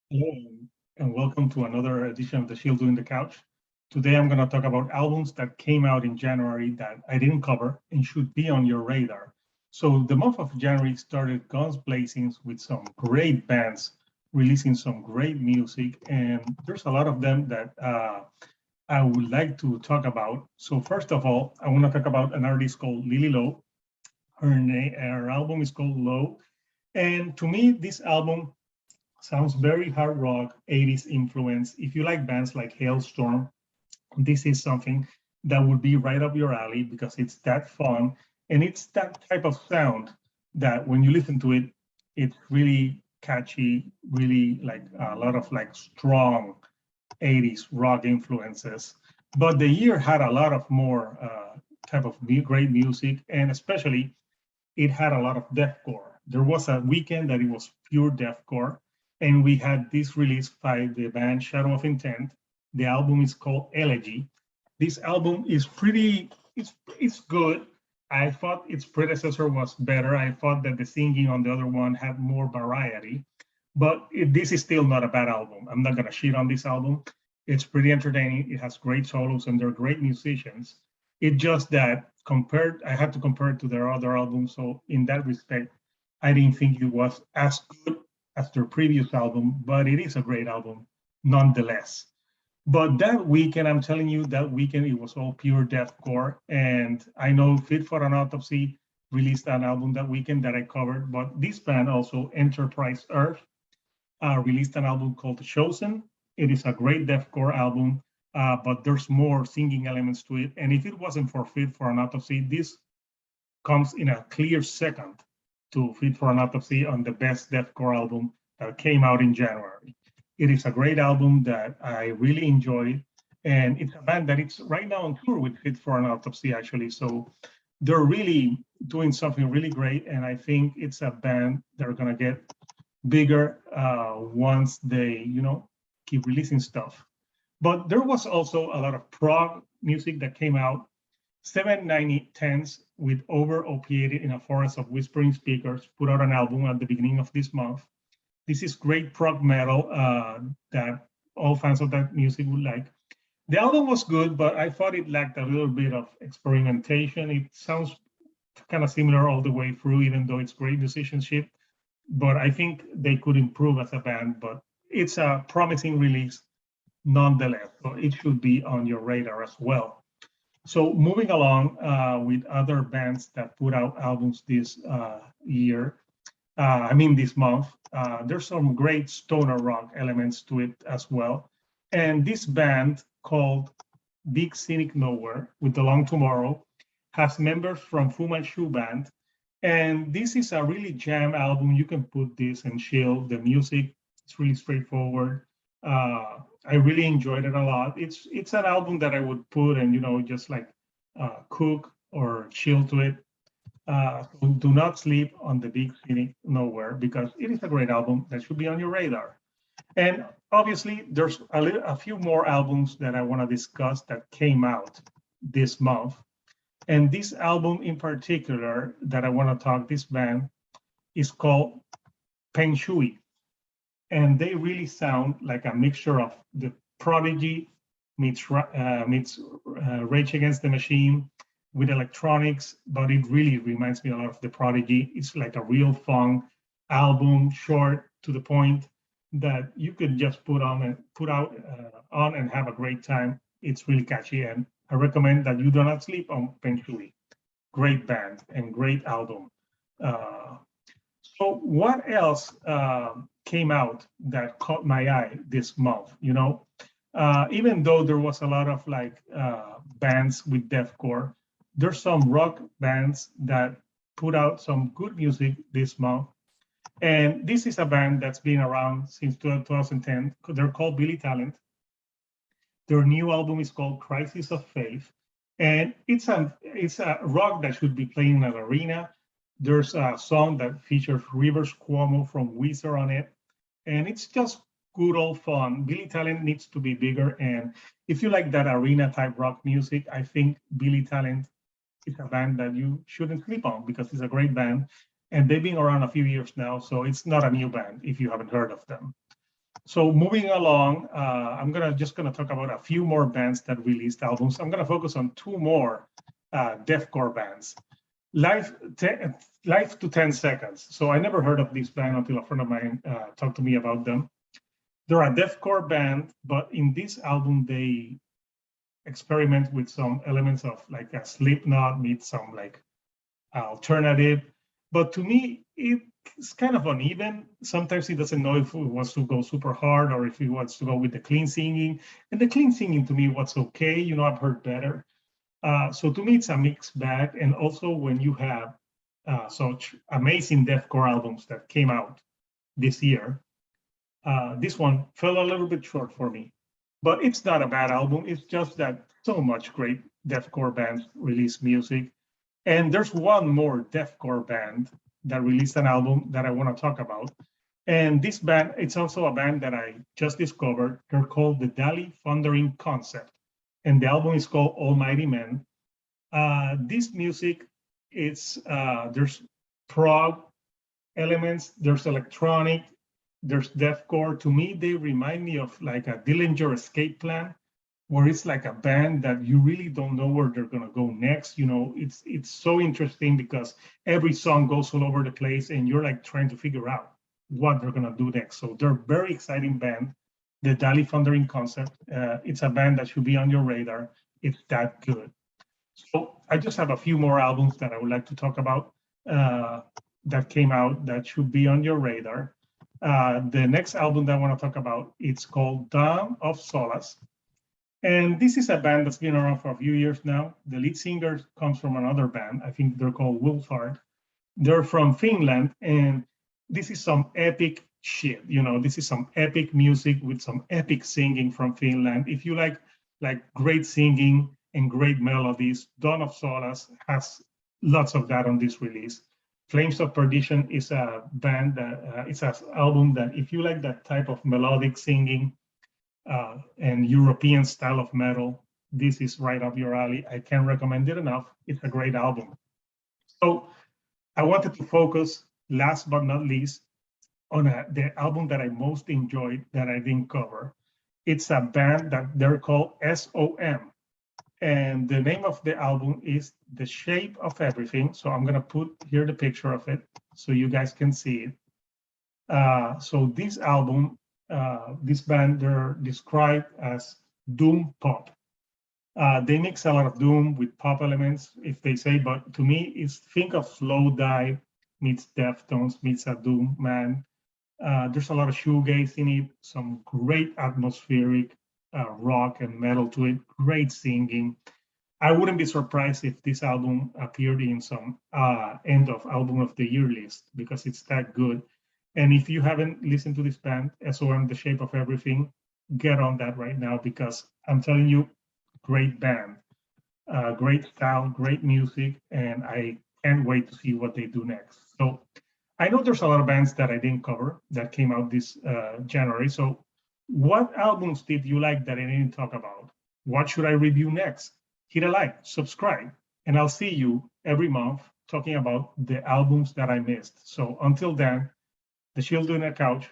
Hello, and welcome to another edition of the Shield Doing the Couch. Today I'm going to talk about albums that came out in January that I didn't cover and should be on your radar. So the month of January started guns blazing with some great bands releasing some great music, and there's a lot of them that I would like to talk about. So first of all, I want to talk about an artist called Lily Low. Her album is called Low, and to me, this album sounds very hard rock, 80s influence. If you like bands like Hailstorm, this is something that would be right up your alley because it's that fun and it's that type of sound that when you listen to it, it's really catchy, really like a lot of like strong 80s rock influences. But the year had a lot of more type of great music, and especially it had a lot of deathcore. There was a weekend that it was pure deathcore, and we had this released by the band Shadow of Intent. The album is called Elegy. This album is it's good. I thought its predecessor was better. I thought that the singing on the other one had more variety, but this is still not a bad album. I'm not gonna shit on this album. It's pretty entertaining. It has great solos and they're great musicians. It's just that I had to compare it to their other albums. So in that respect, I didn't think it was as good as their previous album, but it is a great album nonetheless. But that weekend, I'm telling you, that weekend it was all pure deathcore. And I know Fit for an Autopsy released an album that weekend that I covered, but this band also, Enterprise Earth, released an album called The Chosen. It is a great deathcore album, but there's more singing elements to it. And if it wasn't for Fit for an Autopsy, this comes in a clear second to Fit for an Autopsy on the best deathcore album that came out in January. It is a great album that I really enjoy. And it's a band that it's right now on tour with Fit for an Autopsy, actually. So they're really doing something really great. And I think it's a band that are going to get bigger once they, keep releasing stuff. But there was also a lot of prog music that came out. 79010s with Over Opiated in a Forest of Whispering Speakers put out an album at the beginning of this month. This is great prog metal that all fans of that music would like. The album was good, but I thought it lacked a little bit of experimentation. It sounds kind of similar all the way through, even though it's great musicianship. But I think they could improve as a band, but it's a promising release nonetheless. So it should be on your radar as well. So moving along with other bands that put out albums this this month, there's some great stoner rock elements to it as well. And this band called Big Scenic Nowhere with The Long Tomorrow has members from Fu Manchu Band. And this is a really jam album. You can put this and chill. The music is really straightforward. I really enjoyed it a lot. It's an album that I would put and just like cook or chill to it. So do not sleep on the Big Scenic Nowhere because it is a great album that should be on your radar. And obviously, there's a few more albums that I want to discuss that came out this month. And this album in particular that I want to talk, this band is called Penshui. And they really sound like a mixture of the Prodigy meets Rage Against the Machine with electronics, but it really reminds me a lot of the Prodigy. It's like a real fun album, short to the point, that you could just put out and have a great time. It's really catchy, and I recommend that you do not sleep on Penshui. Great band and great album. So what else came out that caught my eye this month? Even though there was a lot of like bands with deathcore, there's some rock bands that put out some good music this month. And this is a band that's been around since 2010. They're called Billy Talent. Their new album is called Crisis of Faith. And it's a rock that should be playing in an arena. There's a song that features Rivers Cuomo from Weezer on it. And it's just good old fun. Billy Talent needs to be bigger. And if you like that arena type rock music, I think Billy Talent is a band that you shouldn't sleep on because it's a great band. And they've been around a few years now. So it's not a new band if you haven't heard of them. So moving along, I'm just gonna talk about a few more bands that released albums. I'm gonna focus on two more deathcore bands. Live to 10 Seconds. So I never heard of this band until a friend of mine talked to me about them. They're a deathcore band, but in this album they experiment with some elements of like a Slipknot meets some like alternative. But to me, it's kind of uneven. Sometimes he doesn't know if he wants to go super hard or if he wants to go with the clean singing. And the clean singing to me was okay. You know, I've heard better. So to me, it's a mixed bag. And also when you have such amazing deathcore albums that came out this year, this one fell a little bit short for me. But it's not a bad album. It's just that so much great deathcore bands release music. And there's one more deathcore band that released an album that I want to talk about. And this band, it's also a band that I just discovered. They're called the Dali Thundering Concept. And the album is called Almighty Men. This music, there's prog elements, there's electronic, there's deathcore. To me, they remind me of like a Dillinger Escape Plan, where it's like a band that you really don't know where they're gonna go next. You know, it's so interesting because every song goes all over the place and you're like trying to figure out what they're gonna do next. So they're a very exciting band. The Dali Thundering Concept, it's a band that should be on your radar. It's that good. So I just have a few more albums that I would like to talk about that came out that should be on your radar. The next album that I want to talk about, it's called Dawn of Solas. And this is a band that's been around for a few years now. The lead singer comes from another band. I think they're called Wolfhard. They're from Finland, and this is some epic shit. You know, this is some epic music with some epic singing from Finland. If you like great singing and great melodies, Dawn of Solas has lots of that on this release. Flames of Perdition is a band that it's an album that if you like that type of melodic singing and European style of metal, this is right up your alley. I can't recommend it enough. It's a great album. So I wanted to focus, last but not least, on the album that I most enjoyed that I didn't cover. It's a band that they're called SOM. And the name of the album is The Shape of Everything. So I'm gonna put here the picture of it so you guys can see it. So this album, this band, they're described as doom pop. They mix a lot of doom with pop elements, if they say, but to me, think of Slow Dive meets Deftones meets a doom man. There's a lot of shoegaze in it, some great atmospheric rock and metal to it, great singing. I wouldn't be surprised if this album appeared in some end of album of the year list because it's that good. And if you haven't listened to this band, SOM, The Shape of Everything, get on that right now because I'm telling you, great band, great style, great music, and I can't wait to see what they do next. So I know there's a lot of bands that I didn't cover that came out this January. So what albums did you like that I didn't talk about? What should I review next? Hit a like, subscribe, and I'll see you every month talking about the albums that I missed. So until then, the Shield on the Couch